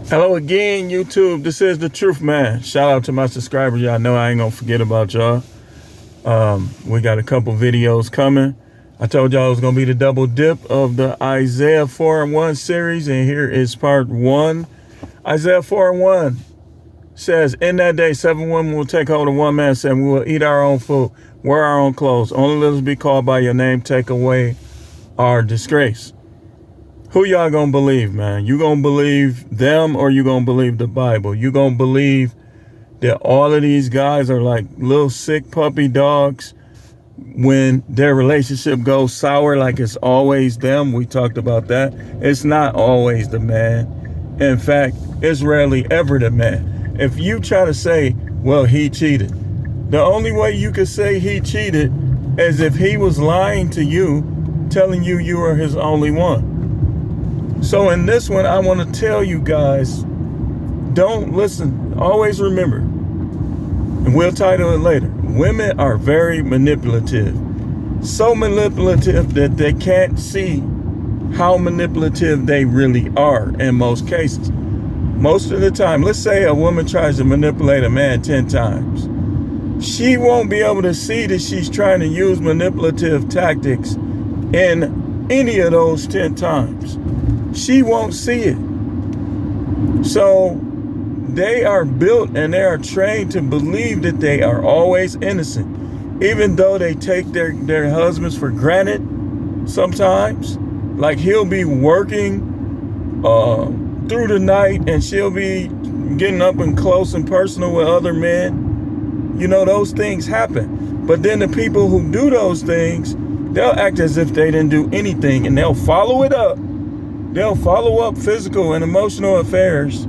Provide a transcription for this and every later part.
Hello again, YouTube. This is the Truth Man. Shout out to my subscribers. Y'all know I ain't gonna forget about y'all. We got a couple videos coming. I told y'all it was gonna be the double dip of the Isaiah 4:1 series, and here is part 1. Isaiah 4:1 says, "In that day, 7 women will take hold of one man, saying, we will eat our own food, wear our own clothes. Only let us be called by your name. Take away our disgrace." Who y'all gonna believe, man? You gonna believe them or you gonna believe the Bible? You gonna believe that all of these guys are like little sick puppy dogs when their relationship goes sour, like it's always them? We talked about that. It's not always the man. In fact, it's rarely ever the man. If you try to say, well, he cheated, the only way you could say he cheated is if he was lying to you, telling you you were his only one. So in this one, I want to tell you guys, don't listen. Always remember, and we'll title it later, women are very manipulative. So manipulative that they can't see how manipulative they really are in most cases. Most of the time, let's say a woman tries to manipulate a man 10 times. She won't be able to see that she's trying to use manipulative tactics in any of those 10 times. She won't see it. So they are built and they are trained to believe that they are always innocent, even though they take their husbands for granted sometimes. Like he'll be working through the night and she'll be getting up and close and personal with other men. You know, those things happen. But then the people who do those things, they'll act as if they didn't do anything, and they'll follow it up. They'll follow up physical and emotional affairs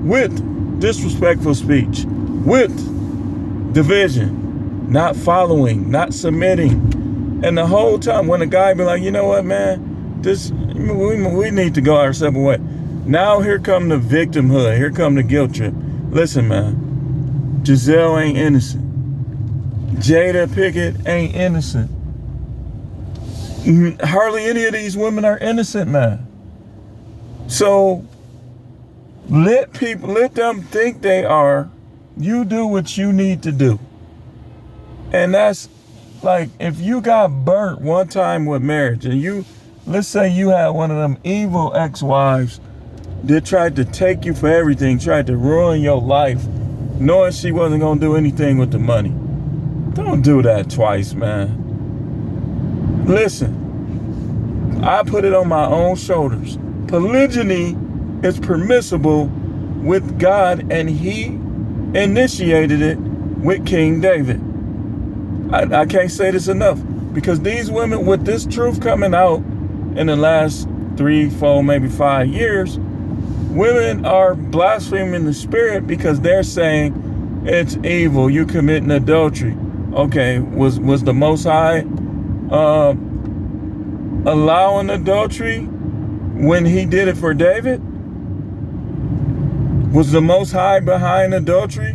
with disrespectful speech, with division, not following, not submitting. And the whole time when a guy be like, you know what, man, we need to go our separate way. Now here come the victimhood. Here come the guilt trip. Listen, man, Giselle ain't innocent. Jada Pinkett ain't innocent. Hardly any of these women are innocent, man. So let them think they are. You do what you need to do. And that's like, if you got burnt one time with marriage and let's say you had one of them evil ex-wives that tried to take you for everything, tried to ruin your life, knowing she wasn't going to do anything with the money. Don't do that twice, man. Listen, I put it on my own shoulders. Polygyny is permissible with God, and he initiated it with King David. I can't say this enough, because these women, with this truth coming out in the last 3, 4, maybe 5 years, women are blaspheming the spirit because they're saying it's evil, you committing adultery. Okay, was the Most High allowing adultery when he did it for David? Was the Most High behind adultery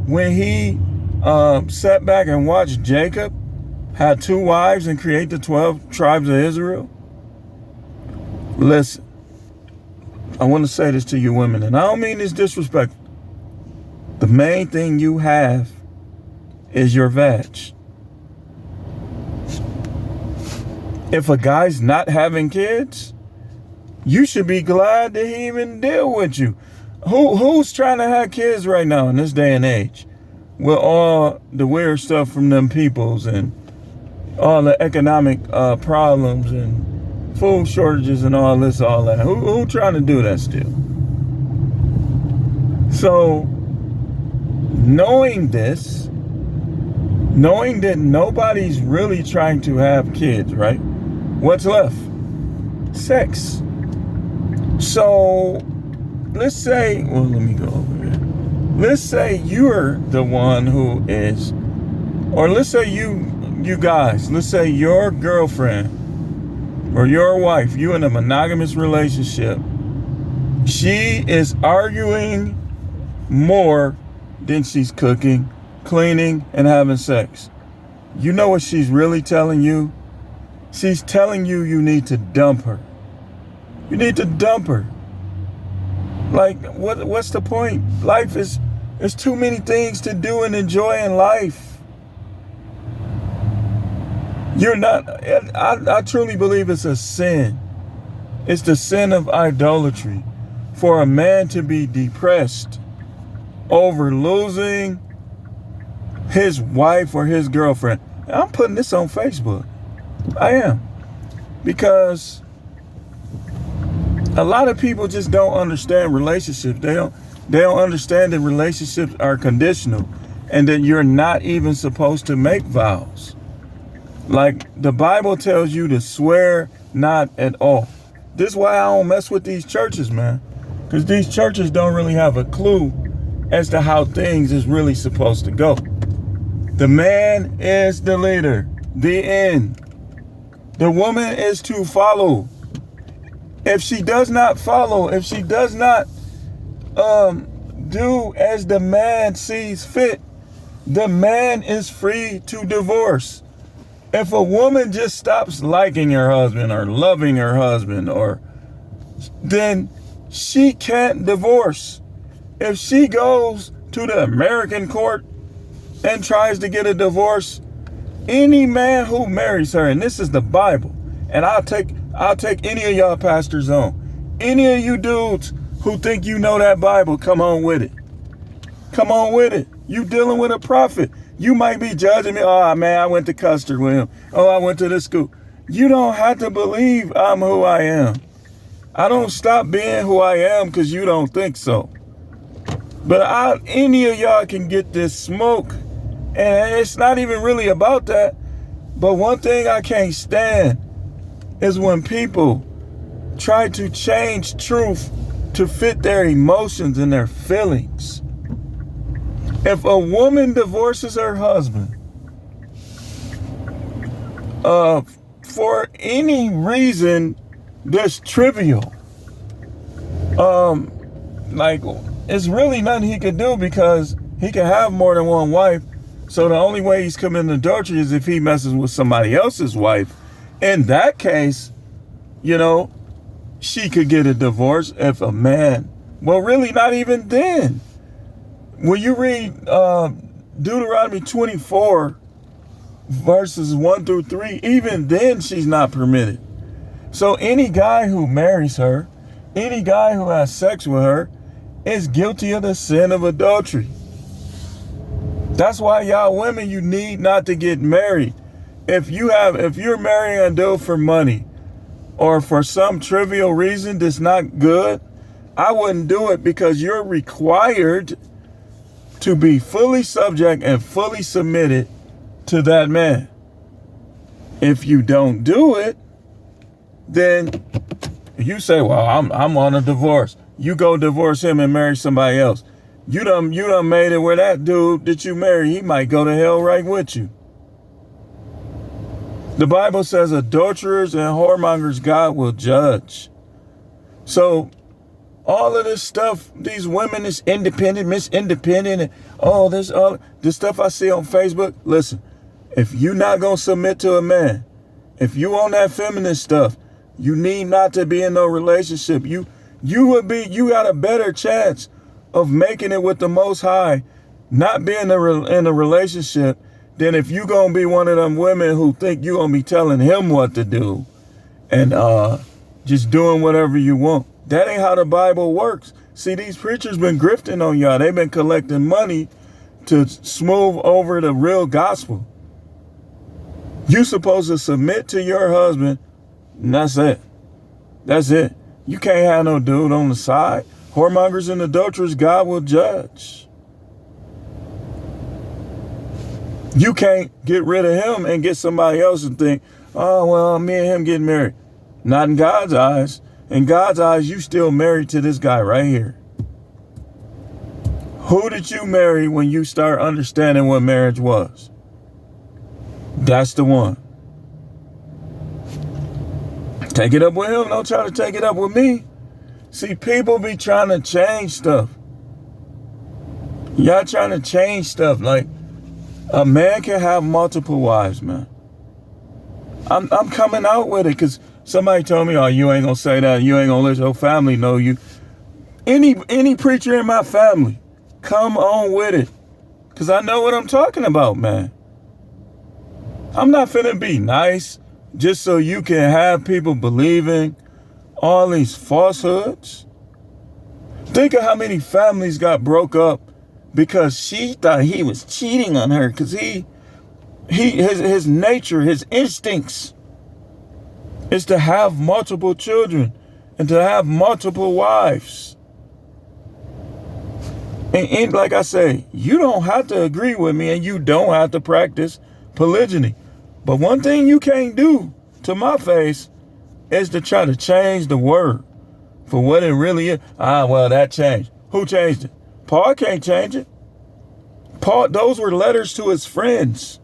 when he sat back and watched Jacob had 2 wives and create the 12 tribes of Israel? Listen, I want to say this to you women, and I don't mean this disrespectful. The main thing you have is your vag. If a guy's not having kids, you should be glad that he even deal with you. Who's trying to have kids right now in this day and age with all the weird stuff from them peoples and all the economic problems and food shortages and all that? Who trying to do that still? So knowing this, knowing that nobody's really trying to have kids, right? What's left? Sex. So let's say, well, let me go over here. Let's say you're the one who is, or let's say you guys, let's say your girlfriend or your wife, you in a monogamous relationship, she is arguing more than she's cooking, cleaning, and having sex. You know what she's really telling you? She's telling you you need to dump her. You need to dump her. Like, what's the point? Life is, there's too many things to do and enjoy in life. You're not, I truly believe it's a sin. It's the sin of idolatry for a man to be depressed over losing his wife or his girlfriend. And I'm putting this on Facebook. I am. Because a lot of people just don't understand relationships. They don't understand that relationships are conditional and that you're not even supposed to make vows. Like the Bible tells you to swear not at all. This is why I don't mess with these churches, man. Because these churches don't really have a clue as to how things is really supposed to go. The man is the leader. The end. The woman is to follow. If she does not follow, if she does not do as the man sees fit, the man is free to divorce. If a woman just stops liking her husband or loving her husband, then she can't divorce. If she goes to the American court and tries to get a divorce, any man who marries her, and this is the Bible, and I'll take any of y'all pastors on. Any of you dudes who think you know that Bible, come on with it. Come on with it. You dealing with a prophet. You might be judging me. Oh, man, I went to Custer with him. Oh, I went to this school. You don't have to believe I'm who I am. I don't stop being who I am because you don't think so. But any of y'all can get this smoke. And it's not even really about that. But one thing I can't stand is when people try to change truth to fit their emotions and their feelings. If a woman divorces her husband for any reason that's trivial, like it's really nothing he could do because he can have more than one wife. So the only way he's committing adultery is if he messes with somebody else's wife. In that case, she could get a divorce if a man, well, really not even then. When you read Deuteronomy 24, verses 1 through 3, even then she's not permitted. So any guy who marries her, any guy who has sex with her, is guilty of the sin of adultery. That's why y'all women, you need not to get married. If you're marrying a dude for money or for some trivial reason that's not good, I wouldn't do it because you're required to be fully subject and fully submitted to that man. If you don't do it, then you say, well, I'm on a divorce. You go divorce him and marry somebody else. You done made it where that dude that you marry, he might go to hell right with you. The Bible says adulterers and whoremongers God will judge. So all of this stuff, these women is independent, Miss Independent, and all this stuff I see on Facebook. Listen, if you're not gonna submit to a man, if you on that feminist stuff, you need not to be in no relationship. You got a better chance of making it with the Most High, not being in a relationship, than if you gonna be one of them women who think you gonna be telling him what to do and just doing whatever you want. That ain't how the Bible works. See, these preachers been grifting on y'all. They've been collecting money to smooth over the real gospel. You supposed to submit to your husband, and that's it. That's it. You can't have no dude on the side. Whoremongers and adulterers, God will judge. You can't get rid of him and get somebody else and think, oh, well, me and him getting married. Not in God's eyes. In God's eyes, you still married to this guy right here. Who did you marry when you start understanding what marriage was? That's the one. Take it up with him. Don't try to take it up with me. See, people be trying to change stuff. Y'all trying to change stuff. Like, a man can have multiple wives, man. I'm coming out with it because somebody told me, oh, you ain't gonna say that. You ain't gonna let your family know you. Any preacher in my family, come on with it. Because I know what I'm talking about, man. I'm not finna be nice just so you can have people believing all these falsehoods. Think of how many families got broke up because she thought he was cheating on her, because his nature, his instincts is to have multiple children and to have multiple wives. And like I say, you don't have to agree with me and you don't have to practice polygyny. But one thing you can't do to my face is to try to change the word for what it really is. Well, that changed. Who changed it? Paul can't change it. Paul, those were letters to his friends.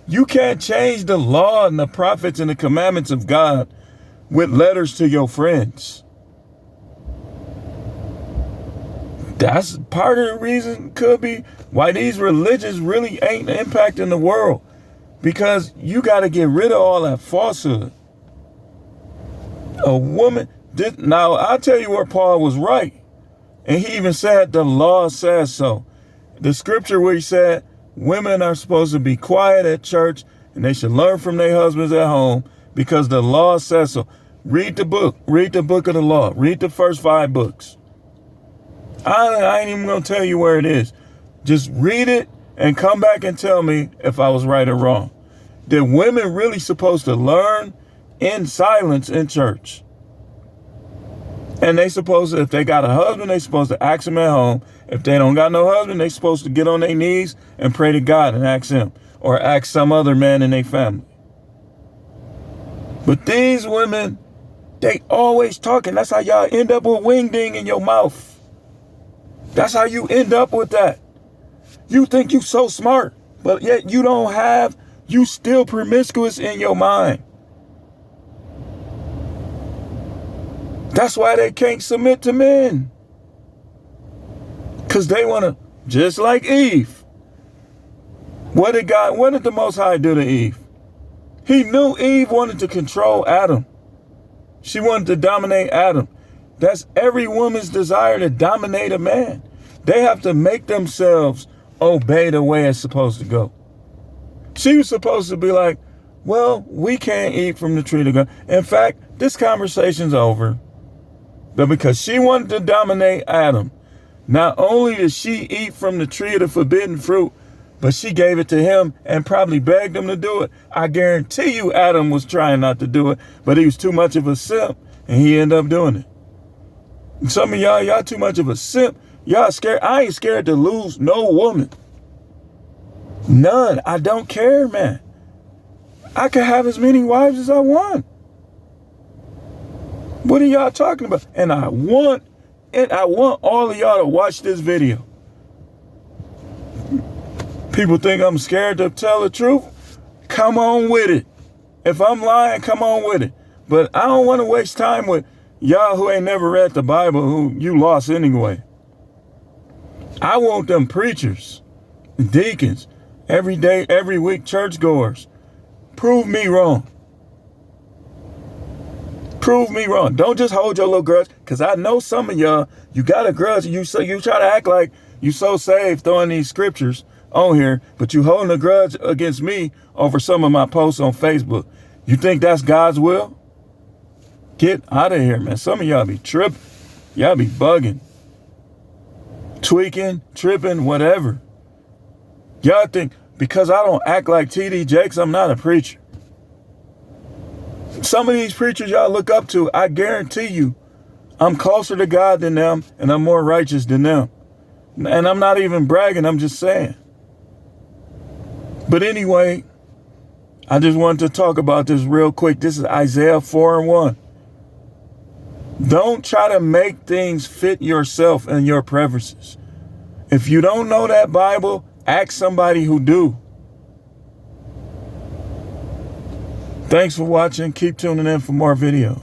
You can't change the law and the prophets and the commandments of God with letters to your friends. That's part of the reason, could be, why these religions really ain't impacting the world. Because you got to get rid of all that falsehood. A woman, now I'll tell you where Paul was right. And he even said the law says so. The scripture where he said women are supposed to be quiet at church and they should learn from their husbands at home because the law says so. Read the book. Read the book of the law. Read the first 5 books. I ain't even going to tell you where it is. Just read it and come back and tell me if I was right or wrong. That women really supposed to learn in silence in church. And they supposed to, if they got a husband, they supposed to ask him at home. If they don't got no husband, they supposed to get on their knees and pray to God and ask him. Or ask some other man in their family. But these women, they always talking. That's how y'all end up with wing ding in your mouth. That's how you end up with that. You think you so smart, but yet you still promiscuous in your mind. That's why they can't submit to men. Because they want to, just like Eve. What did the Most High do to Eve? He knew Eve wanted to control Adam. She wanted to dominate Adam. That's every woman's desire, to dominate a man. They have to make themselves obey the way it's supposed to go. She was supposed to be like, well, we can't eat from the tree of God. In fact, this conversation's over. But because she wanted to dominate Adam, not only did she eat from the tree of the forbidden fruit, but she gave it to him and probably begged him to do it. I guarantee you Adam was trying not to do it, but he was too much of a simp and he ended up doing it. And some of y'all too much of a simp. Y'all scared. I ain't scared to lose no woman. None. I don't care, man. I can have as many wives as I want. What are y'all talking about? And I want all of y'all to watch this video. People think I'm scared to tell the truth. Come on with it. If I'm lying, come on with it. But I don't want to waste time with y'all who ain't never read the Bible, who you lost anyway. I want them preachers, deacons, every day, every week, churchgoers. Prove me wrong. Prove me wrong. Don't just hold your little grudge, because I know some of y'all, you got a grudge. You try to act like you so saved throwing these scriptures on here, but you holding a grudge against me over some of my posts on Facebook. You think that's God's will? Get out of here, man. Some of y'all be tripping. Y'all be bugging. Tweaking, tripping, whatever. Y'all think because I don't act like T.D. Jakes, I'm not a preacher. Some of these preachers y'all look up to, I guarantee you, I'm closer to God than them and I'm more righteous than them. And I'm not even bragging, I'm just saying. But anyway, I just wanted to talk about this real quick. This is Isaiah 4:1. Don't try to make things fit yourself and your preferences. If you don't know that Bible, ask somebody who do. Thanks for watching. Keep tuning in for more videos.